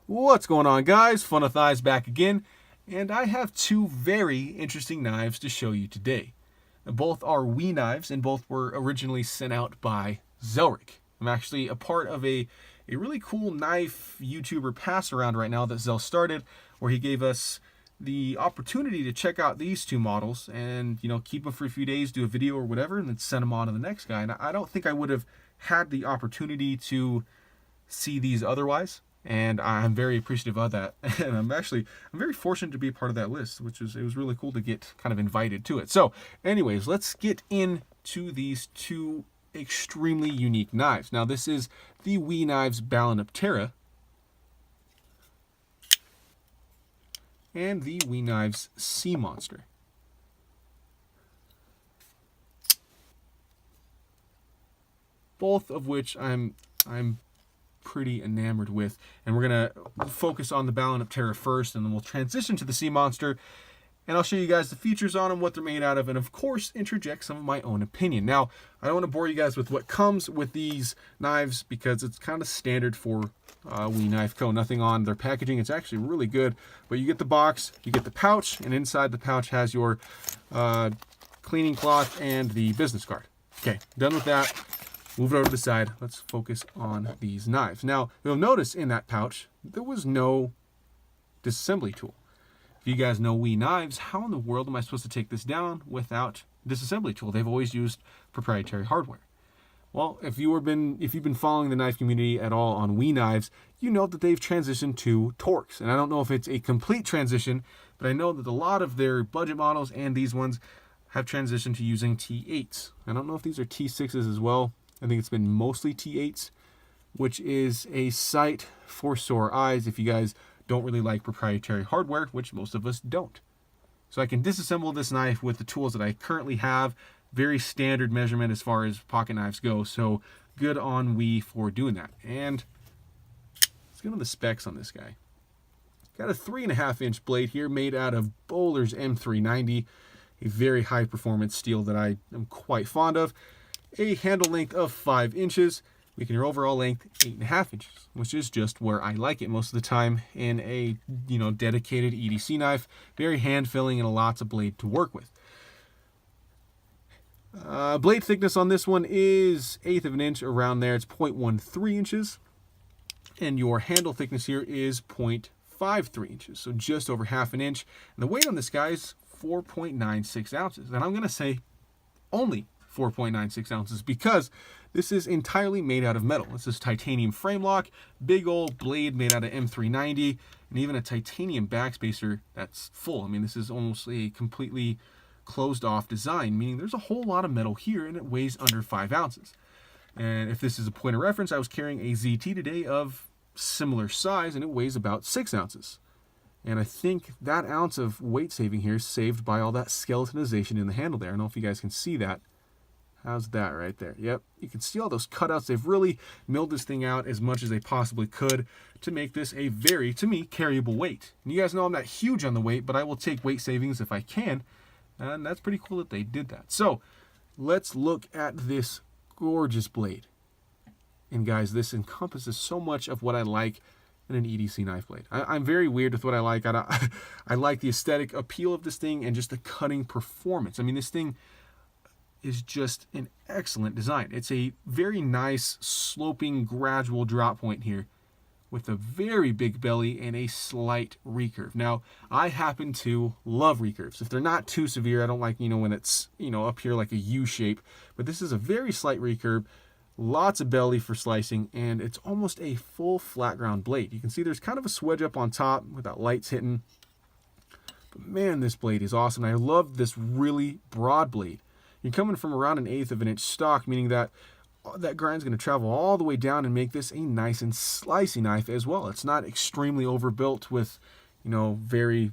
What's going on, guys? Fun of Thighs back again, and I have two very interesting knives to show you today. Both are Wii knives, and both were originally sent out by Zelric. I'm actually a part of a really cool knife YouTuber pass around right now that Zel started, where he gave us the opportunity to check out these two models and, keep them for a few days, do a video or whatever, and then send them on to the next guy. And I don't think I would have had the opportunity to see these otherwise. And I'm very appreciative of that. And I'm very fortunate to be a part of that list, it was really cool to get kind of invited to it. So anyways, let's get into these two extremely unique knives. Now this is the Wii Knives Balaenoptera and the Wii Knives Sea Monster. Both of which I'm pretty enamored with, and we're gonna focus on the Balaenoptera first, and then we'll transition to the Sea Monster, and I'll show you guys the features on them, what they're made out of, and of course interject some of my own opinion. Now, I don't want to bore you guys with what comes with these knives because it's kind of standard for Wii Knife Co. Nothing on their packaging. It's actually really good, but you get the box, you get the pouch, and inside the pouch has your cleaning cloth and the business card. Okay, done with that. Move it over to the side. Let's focus on these knives. Now, you'll notice in that pouch, there was no disassembly tool. If you guys know Wii knives, how in the world am I supposed to take this down without disassembly tool? They've always used proprietary hardware. Well, if you've been following the knife community at all on Wii knives, you know that they've transitioned to Torx. And I don't know if it's a complete transition, but I know that a lot of their budget models and these ones have transitioned to using T8s. I don't know if these are T6s as well. I think it's been mostly T8s, which is a sight for sore eyes if you guys don't really like proprietary hardware, which most of us don't. So I can disassemble this knife with the tools that I currently have. Very standard measurement as far as pocket knives go, so good on Wii for doing that. And let's get on the specs on this guy. Got a 3.5-inch blade here made out of Bowler's M390, a very high performance steel that I am quite fond of. A handle length of 5 inches, making your overall length 8.5 inches, which is just where I like it most of the time in a dedicated EDC knife. Very hand-filling and lots of blade to work with. Blade thickness on this one is 1/8 of an inch, around there. It's 0.13 inches, and your handle thickness here is 0.53 inches, so just over 1/2 an inch. And the weight on this guy is 4.96 ounces, and I'm going to say only 4.96 ounces because this is entirely made out of metal. This is titanium frame lock, big old blade made out of M390, and even a titanium backspacer that's full. I mean, this is almost a completely closed off design, meaning there's a whole lot of metal here, and it weighs under 5 ounces. And if this is a point of reference, I was carrying a ZT today of similar size, and it weighs about 6 ounces. And I think that ounce of weight saving here is saved by all that skeletonization in the handle there. I don't know if you guys can see that. How's that right there? Yep, you can see all those cutouts. They've really milled this thing out as much as they possibly could to make this a very, to me, carryable weight. And you guys know I'm not huge on the weight, but I will take weight savings if I can. And that's pretty cool that they did that. So let's look at this gorgeous blade. And guys, this encompasses so much of what I like in an EDC knife blade. I'm very weird with what I like. I like the aesthetic appeal of this thing and just the cutting performance. I mean, this thing is just an excellent design. It's a very nice sloping gradual drop point here with a very big belly and a slight recurve. Now, I happen to love recurves. If they're not too severe, I don't like, when it's, up here like a U shape, but this is a very slight recurve, lots of belly for slicing, and it's almost a full flat ground blade. You can see there's kind of a swedge up on top with that lights hitting. But man, this blade is awesome. I love this really broad blade. You're coming from around 1/8 of an inch stock, meaning that that grind's going to travel all the way down and make this a nice and slicey knife as well. It's not extremely overbuilt with, very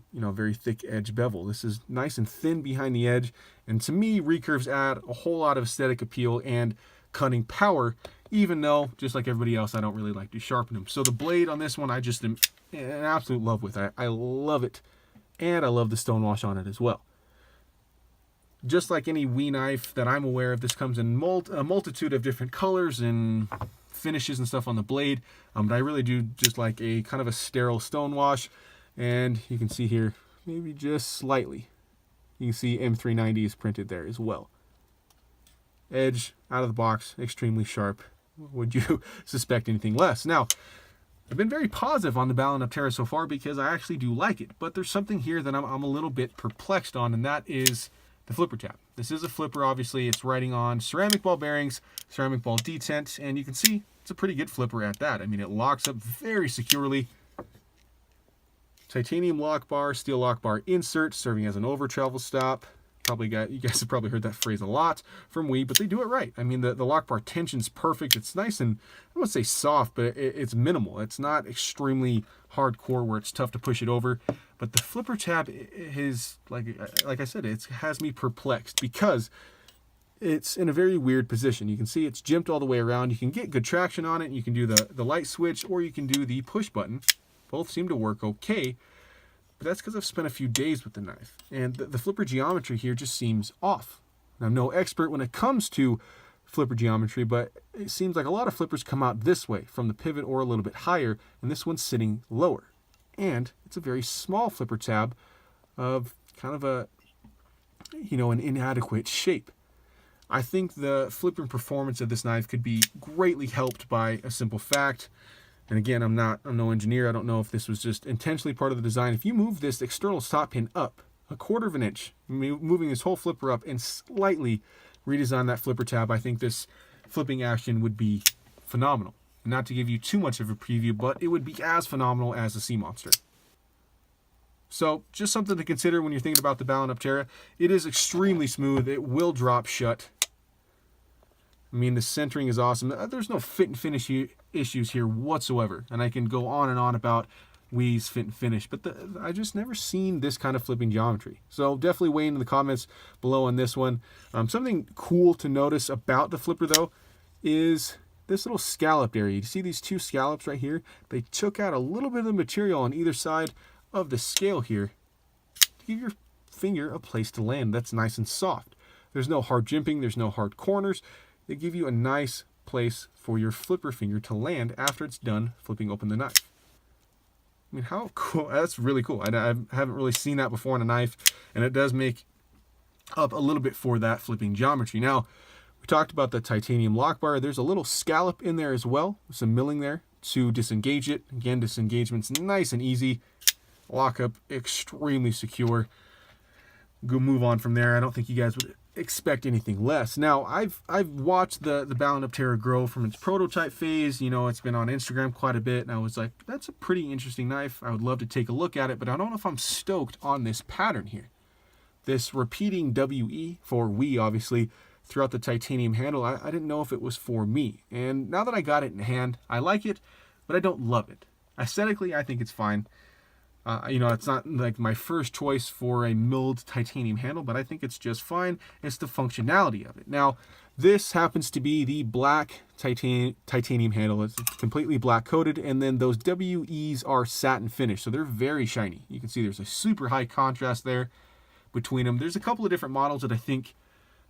thick edge bevel. This is nice and thin behind the edge, and to me, recurves add a whole lot of aesthetic appeal and cutting power, even though, just like everybody else, I don't really like to sharpen them. So the blade on this one, I just am in absolute love with. I love it, and I love the stonewash on it as well. Just like any Wii knife that I'm aware of, this comes in a multitude of different colors and finishes and stuff on the blade, but I really do just like a kind of a sterile stone wash. And you can see here, maybe just slightly, you can see M390 is printed there as well. Edge out of the box, extremely sharp. Would you suspect anything less? Now, I've been very positive on the Balaenoptera so far because I actually do like it, but there's something here that I'm a little bit perplexed on, and that is the flipper tab. This is a flipper, obviously. It's riding on ceramic ball bearings, ceramic ball detent, and you can see it's a pretty good flipper at that. I mean, it locks up very securely. Titanium lock bar, steel lock bar insert, serving as an over travel stop. You guys have probably heard that phrase a lot from Wii, but they do it right. I mean, the lock bar tension's perfect. It's nice and, I wouldn't say soft, but it's minimal. It's not extremely hardcore where it's tough to push it over. But the flipper tab is, like I said, it has me perplexed because it's in a very weird position. You can see it's jimped all the way around. You can get good traction on it. You can do the light switch, or you can do the push button. Both seem to work okay. But that's because I've spent a few days with the knife, and the flipper geometry here just seems off. And I'm no expert when it comes to flipper geometry, but it seems like a lot of flippers come out this way from the pivot or a little bit higher, and this one's sitting lower. And it's a very small flipper tab of kind of a, an inadequate shape. I think the flipping performance of this knife could be greatly helped by a simple fact. And again, I'm no engineer. I don't know if this was just intentionally part of the design. If you move this external stop pin up 1/4 inch, moving this whole flipper up and slightly redesign that flipper tab, I think this flipping action would be phenomenal. Not to give you too much of a preview, but it would be as phenomenal as the Sea Monster. So just something to consider when you're thinking about the Balaenoptera. It is extremely smooth. It will drop shut. I mean, the centering is awesome. There's no fit and finish issues here whatsoever. And I can go on and on about Wii's fit and finish, but I just never seen this kind of flipping geometry. So definitely weigh in the comments below on this one. Something cool to notice about the flipper, though, is this little scalloped area. You see these two scallops right here? They took out a little bit of the material on either side of the scale here to give your finger a place to land that's nice and soft. There's no hard jimping. There's no hard corners. They give you a nice place for your flipper finger to land after it's done flipping open the knife. I mean, how cool. That's really cool. I haven't really seen that before on a knife, and it does make up a little bit for that flipping geometry. Now, we talked about the titanium lock bar. There's a little scallop in there as well, some milling there to disengage it. Again, disengagement's nice and easy. Lock up extremely secure. Go move on from there. I don't think you guys would expect anything less. Now, I've watched the Balaenoptera grow from its prototype phase. It's been on Instagram quite a bit, and I was like, that's a pretty interesting knife. I would love to take a look at it, but I don't know if I'm stoked on this pattern here. This repeating WE for Wii, obviously, throughout the titanium handle, I didn't know if it was for me. And now that I got it in hand, I like it, but I don't love it. Aesthetically, I think it's fine. It's not like my first choice for a milled titanium handle, but I think it's just fine. It's the functionality of it. Now, this happens to be the black titanium handle. It's completely black coated, and then those WEs are satin finish, so they're very shiny. You can see there's a super high contrast there between them. There's a couple of different models that I think,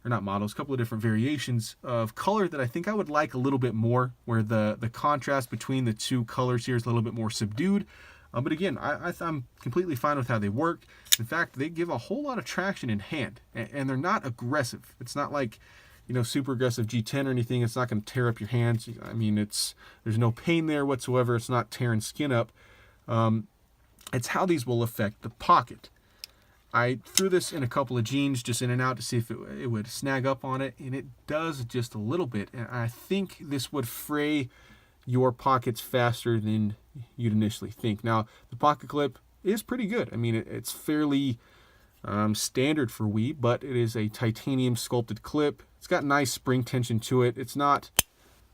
or not models, a couple of different variations of color that I think I would like a little bit more, where the contrast between the two colors here is a little bit more subdued. But again, I'm completely fine with how they work. In fact, they give a whole lot of traction in hand, and they're not aggressive. It's not like, super aggressive G10 or anything. It's not going to tear up your hands. I mean, there's no pain there whatsoever. It's not tearing skin up. It's how these will affect the pocket. I threw this in a couple of jeans, just in and out, to see if it would snag up on it, and it does just a little bit. And I think this would fray your pockets faster than you'd initially think. Now, the pocket clip is pretty good. I mean, it's fairly standard for Wii, but it is a titanium sculpted clip. It's got nice spring tension to it. It's not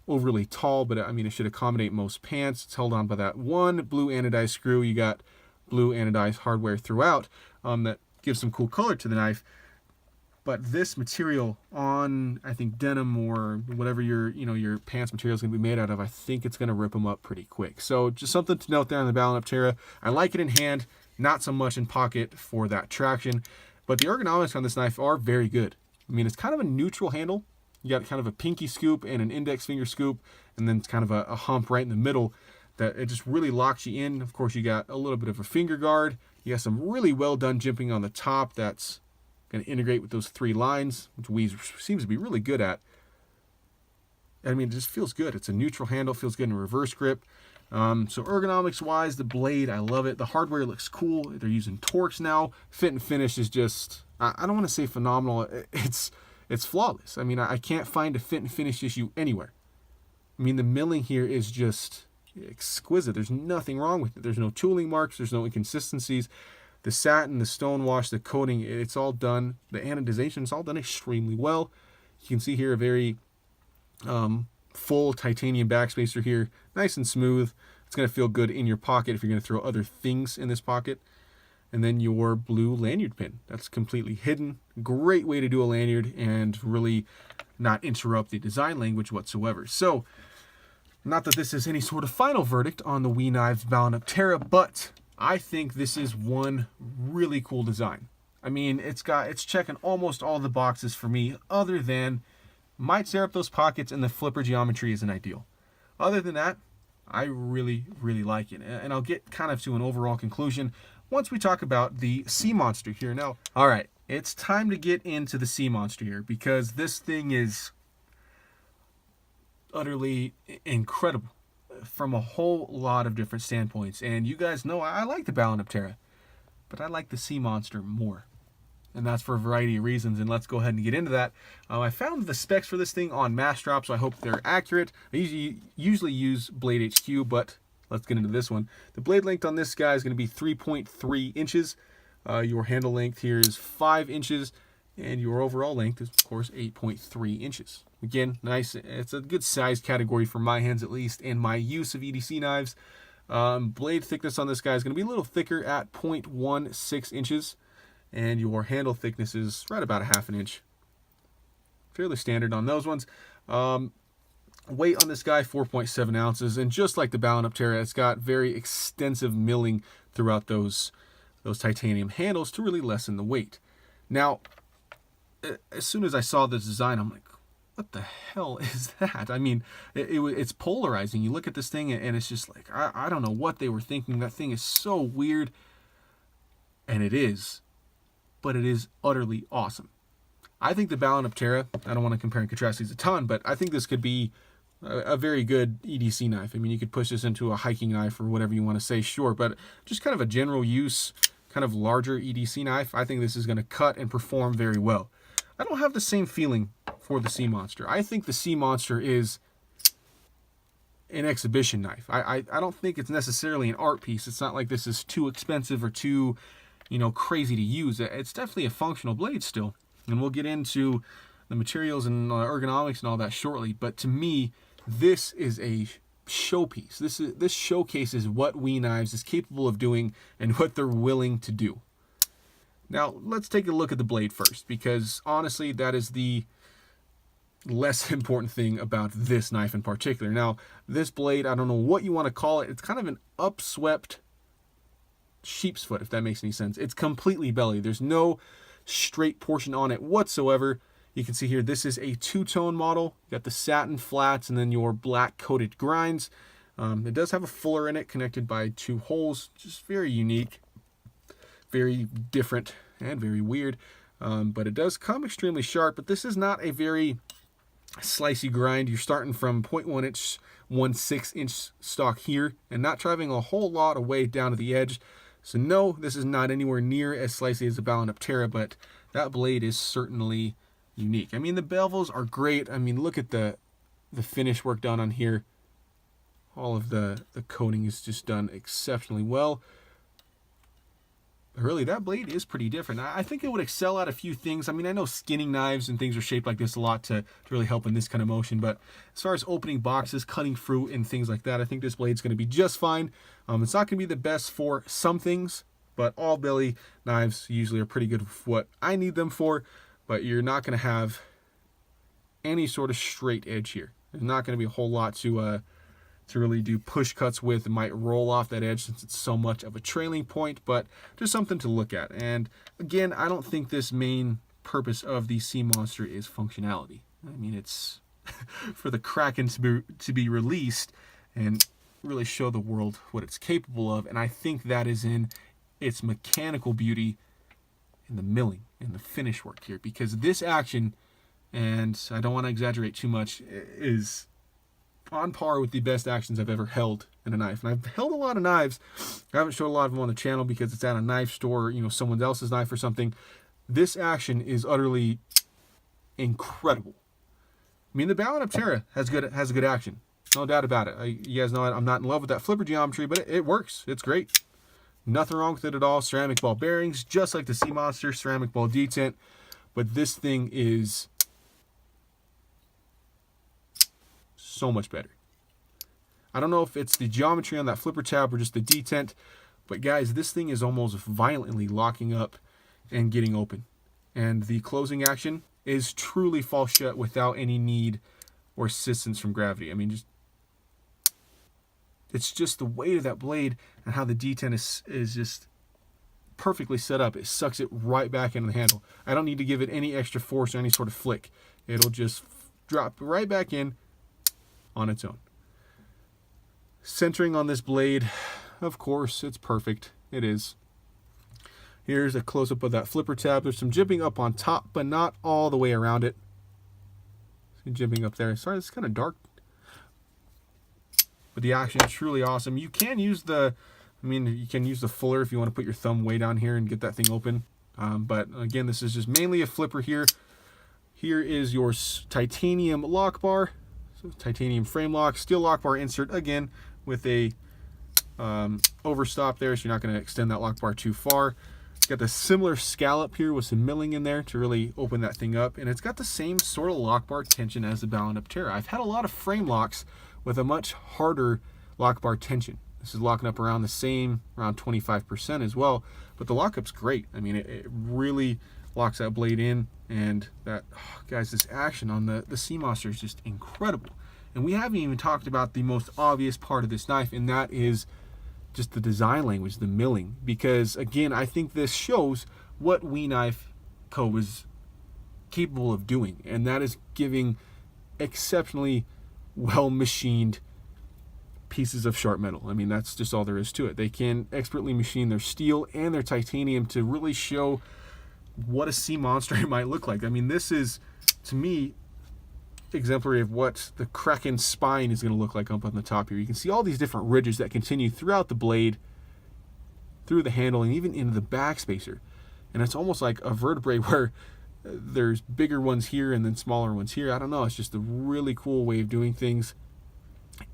overly tall, but I mean, it should accommodate most pants. It's held on by that one blue anodized screw. You got blue anodized hardware throughout that gives some cool color to the knife. But this material on, I think, denim or whatever your pants material is going to be made out of, I think it's going to rip them up pretty quick. So just something to note there on the Balaenoptera. I like it in hand, not so much in pocket for that traction. But the ergonomics on this knife are very good. I mean, it's kind of a neutral handle. You got kind of a pinky scoop and an index finger scoop, and then it's kind of a hump right in the middle that it just really locks you in. Of course, you got a little bit of a finger guard. You got some really well done jimping on the top that's going to integrate with those 3 lines, which Weeze seems to be really good at. I mean, it just feels good. It's a neutral handle, feels good in reverse grip. So ergonomics wise, the blade, I love it. The hardware looks cool. They're using Torx now. Fit and finish is just, I don't want to say phenomenal. It's flawless. I mean, I can't find a fit and finish issue anywhere. I mean, the milling here is just exquisite. There's nothing wrong with it. There's no tooling marks. There's no inconsistencies. The satin, the stone wash, the coating, it's all done. The anodization, it's all done extremely well. You can see here a very full titanium backspacer here. Nice and smooth. It's going to feel good in your pocket if you're going to throw other things in this pocket. And then your blue lanyard pin. That's completely hidden. Great way to do a lanyard and really not interrupt the design language whatsoever. So, not that this is any sort of final verdict on the WE Knives Balaenoptera, but I think this is one really cool design. I mean, it's checking almost all the boxes for me, other than might tear up those pockets and the flipper geometry isn't ideal. Other than that, I really, really like it. And I'll get kind of to an overall conclusion once we talk about the sea monster here. Now, all right, it's time to get into the sea monster here, because this thing is utterly incredible from a whole lot of different standpoints. And you guys know I like the Balaenoptera, but I like the sea monster more. And that's for a variety of reasons, and let's go ahead and get into that. I found the specs for this thing on Massdrop, so I hope they're accurate. I usually use Blade HQ, but let's get into this one. The blade length on this guy is going to be 3.3 inches. Your handle length here is 5 inches, and your overall length is, of course, 8.3 inches. Again, nice. It's a good size category for my hands, at least, and my use of EDC knives. Blade thickness on this guy is going to be a little thicker at 0.16 inches. And your handle thickness is right about 1/2 inch. Fairly standard on those ones. Weight on this guy, 4.7 ounces. And just like the Balaenoptera, it's got very extensive milling throughout those titanium handles to really lessen the weight. Now, as soon as I saw this design, I'm like, what the hell is that? I mean, it's polarizing. You look at this thing and it's just like, I don't know what they were thinking. That thing is so weird. And it is. But it is utterly awesome. I think the Balaenoptera, I don't want to compare and contrast these a ton, but I think this could be a very good EDC knife. I mean, you could push this into a hiking knife or whatever you want to say, sure, but just kind of a general use, kind of larger EDC knife, I think this is going to cut and perform very well. I don't have the same feeling for the Sea Monster. I think the Sea Monster is an exhibition knife. I don't think it's necessarily an art piece. It's not like this is too expensive or too, crazy to use. It's definitely a functional blade still. And we'll get into the materials and ergonomics and all that shortly. But to me, this is a showpiece. This showcases what WE Knives is capable of doing and what they're willing to do. Now, let's take a look at the blade first, because honestly, that is the less important thing about this knife in particular. Now, this blade, I don't know what you want to call it. It's kind of an upswept sheep's foot, if that makes any sense. It's completely belly. There's no straight portion on it whatsoever. You can see here, this is a two-tone model. You got the satin flats and then your black coated grinds. It does have a fuller in it connected by 2 holes, just very unique, very different, and very weird. But it does come extremely sharp, but this is not a very slicey grind. You're starting from 0.1 inch, 1/6 inch stock here, and not traveling a whole lot of weight down to the edge. So no, this is not anywhere near as slicey as the Balaenoptera, but that blade is certainly unique. I mean, the bevels are great. I mean, look at the finish work done on here. All of the coating is just done exceptionally well. Really, that blade is pretty different. I think it would excel at a few things. I mean, I know skinning knives and things are shaped like this a lot to really help in this kind of motion, but as far as opening boxes, cutting fruit, and things like that, I think this blade's going to be just fine. It's not going to be the best for some things, but all belly knives usually are pretty good for what I need them for, but you're not going to have any sort of straight edge here. There's not going to be a whole lot to really do push cuts with. It might roll off that edge since it's so much of a trailing point, but just something to look at. And again, I don't think this main purpose of the Sea Monster is functionality. I mean, it's for the Kraken to be released and really show the world what it's capable of. And I think that is in its mechanical beauty and the milling and the finish work here, because this action, and I don't want to exaggerate too much, is on par with the best actions I've ever held in a knife. And I've held a lot of knives. I haven't showed a lot of them on the channel because it's at a knife store, you know, someone else's knife or something. This action is utterly incredible. I mean, the Balaenoptera has a good action, no doubt about it. You guys know I'm not in love with that flipper geometry, but it works. It's great. Nothing wrong with it at all. Ceramic ball bearings, just like the Sea Monster, ceramic ball detent. But this thing is so much better. I don't know if it's the geometry on that flipper tab or just the detent, but guys, this thing is almost violently locking up and getting open. And the closing action is truly fall shut without any need or assistance from gravity. I mean, it's just the weight of that blade and how the detent is just perfectly set up. It sucks it right back into the handle. I don't need to give it any extra force or any sort of flick. It'll just drop right back in on its own. Centering on this blade, of course, it's perfect. It is. Here's a close-up of that flipper tab. There's some jimping up on top, but not all the way around it. See jimping up there. Sorry, it's kind of dark. But the action is truly awesome. You can use the fuller if you want to put your thumb way down here and get that thing open. But again, this is just mainly a flipper here. Here is your titanium lock bar. So titanium frame lock, steel lock bar insert, again, with a overstop there, so you're not going to extend that lock bar too far. It's got the similar scallop here with some milling in there to really open that thing up. And it's got the same sort of lock bar tension as the Balaenoptera. I've had a lot of frame locks with a much harder lock bar tension. This is locking up around the same, around 25% as well. But the lockup's great. I mean, it really locks that blade in. And that, oh, guys, this action on the Sea Monster is just incredible. And we haven't even talked about the most obvious part of this knife, and that is just the design language, the milling. Because, again, I think this shows what We Knife Co. is capable of doing, and that is giving exceptionally well-machined pieces of sharp metal. I mean, that's just all there is to it. They can expertly machine their steel and their titanium to really show what a Sea Monster might look like. I mean, this is, to me, exemplary of what the Kraken spine is going to look like up on the top here. You can see all these different ridges that continue throughout the blade, through the handle, and even into the back spacer. And it's almost like a vertebrae where there's bigger ones here and then smaller ones here. I don't know. It's just a really cool way of doing things.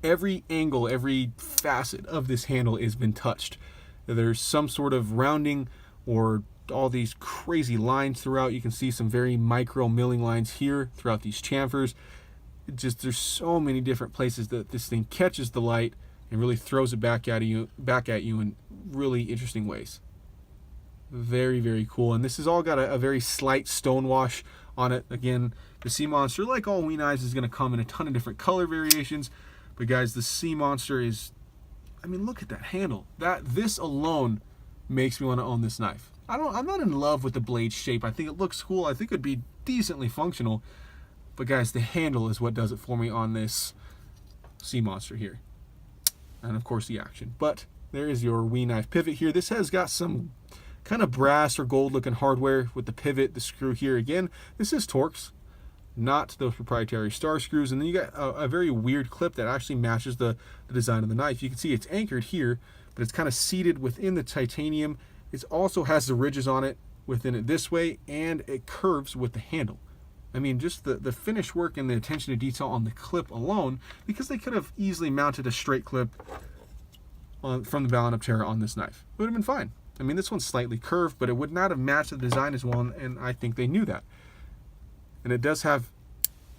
Every angle, every facet of this handle has been touched. There's some sort of rounding or all these crazy lines throughout. You can see some very micro milling lines here throughout these chamfers. There's so many different places that this thing catches the light and really throws it back at you in really interesting ways. Very, very cool. And this has all got a very slight stone wash on it. Again, the Sea Monster, like all We Knives, is going to come in a ton of different color variations. But guys, the Sea Monster is, I mean, look at that handle. This alone makes me want to own this knife. I'm not in love with the blade shape. I think it looks cool. I think it'd be decently functional. But guys, the handle is what does it for me on this Sea Monster here. And of course the action. But there is your We Knife pivot here. This has got some kind of brass or gold looking hardware with the pivot, the screw here. Again, this is Torx, not those proprietary star screws. And then you got a very weird clip that actually matches the design of the knife. You can see it's anchored here, but it's kind of seated within the titanium. It also has the ridges on it within it this way, and it curves with the handle. I mean, just the finish work and the attention to detail on the clip alone, because they could have easily mounted a straight clip from the Balaenoptera on this knife. It would have been fine. I mean, this one's slightly curved, but it would not have matched the design as well, and I think they knew that. And it does have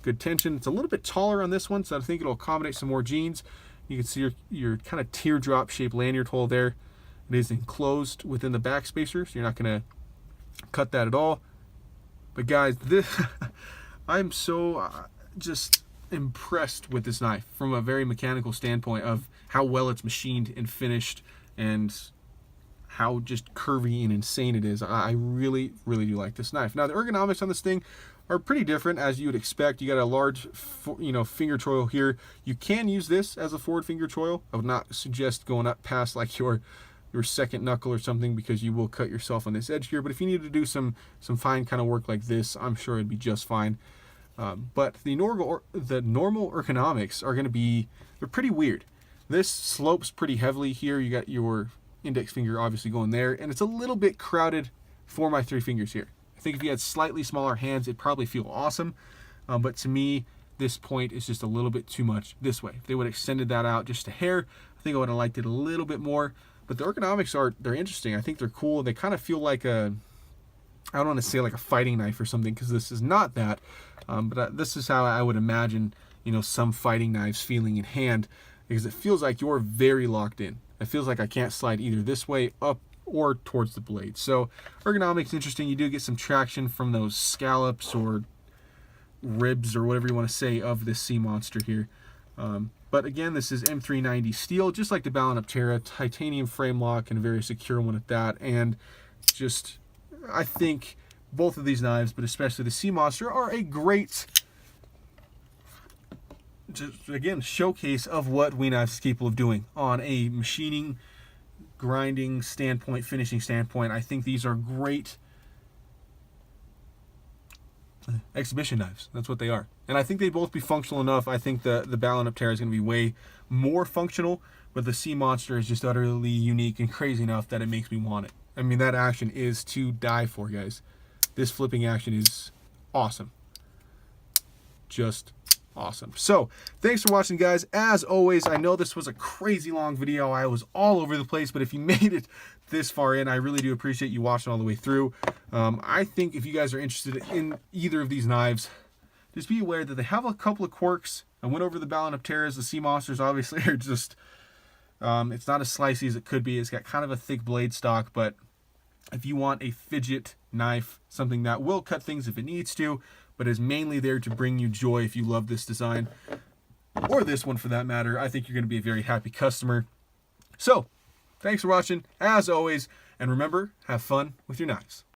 good tension. It's a little bit taller on this one, so I think it'll accommodate some more jeans. You can see your kind of teardrop shaped lanyard hole there. It is enclosed within the back spacer, so you're not going to cut that at all. But guys, I'm so just impressed with this knife from a very mechanical standpoint of how well it's machined and finished and how just curvy and insane it is. I really, really do like this knife. Now, the ergonomics on this thing are pretty different, as you would expect. You got a large, finger choil here. You can use this as a forward finger choil. I would not suggest going up past like your second knuckle or something, because you will cut yourself on this edge here. But if you need to do some fine kind of work like this, I'm sure it'd be just fine. But the normal ergonomics are going to be, they're pretty weird. This slopes pretty heavily here. You got your index finger obviously going there, and it's a little bit crowded for my 3 fingers here. I think if you had slightly smaller hands, it'd probably feel awesome. But to me, this point is just a little bit too much this way. If they would have extended that out just a hair, I think I would have liked it a little bit more. But the ergonomics they're interesting. I think they're cool. They kind of feel like I don't want to say like a fighting knife or something, because this is not that. But this is how I would imagine, some fighting knives feeling in hand, because it feels like you're very locked in. It feels like I can't slide either this way, up, or towards the blade. So ergonomics interesting. You do get some traction from those scallops or ribs or whatever you want to say of this sea monster here. But again, this is M390 steel, just like the Balaenoptera, titanium frame lock, and a very secure one at that. And just, I think both of these knives, but especially the sea monster, are a great, just again, showcase of what WE Knives is capable of doing on a machining, grinding standpoint, finishing standpoint. I think these are great exhibition knives. That's what they are. And I think they'd both be functional enough. I think the Balaenoptera is going to be way more functional, but the sea monster is just utterly unique and crazy enough that it makes me want it. I mean, that action is to die for, guys. This flipping action is awesome. Just awesome. So thanks for watching, guys. As always, I know this was a crazy long video. I was all over the place, but if you made it this far in, I really do appreciate you watching all the way through. I think if you guys are interested in either of these knives, just be aware that they have a couple of quirks. I went over the Balaenopteras. The sea monsters obviously are just, it's not as slicey as it could be. It's got kind of a thick blade stock, but if you want a fidget knife, something that will cut things if it needs to, but is mainly there to bring you joy if you love this design, or this one for that matter, I think you're going to be a very happy customer. So, thanks for watching, as always, and remember, have fun with your knives.